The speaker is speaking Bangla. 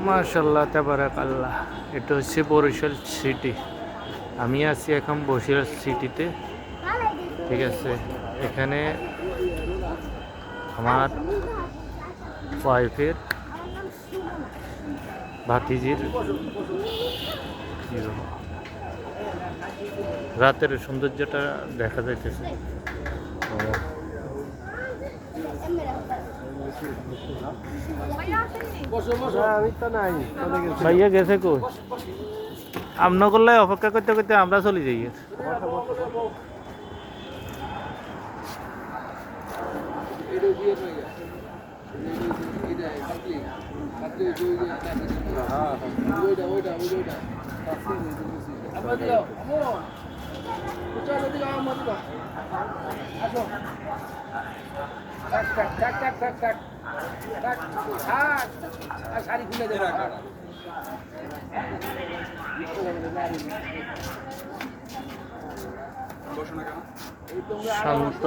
মাশাআল্লাহ তাবারাকাল্লাহ। এটা হচ্ছে বরিশাল সিটি। আমি আছি এখন বরিশাল সিটিতে, ঠিক আছে। এখানে আমার ওয়াইফের ভাতিজির রাতের সৌন্দর্যটা দেখা যাইতেছে। ভাইয়া গেছে কই? আমনা করলে অপেক্ষা করতে করতে আমরা চলে যাই। শান্ত।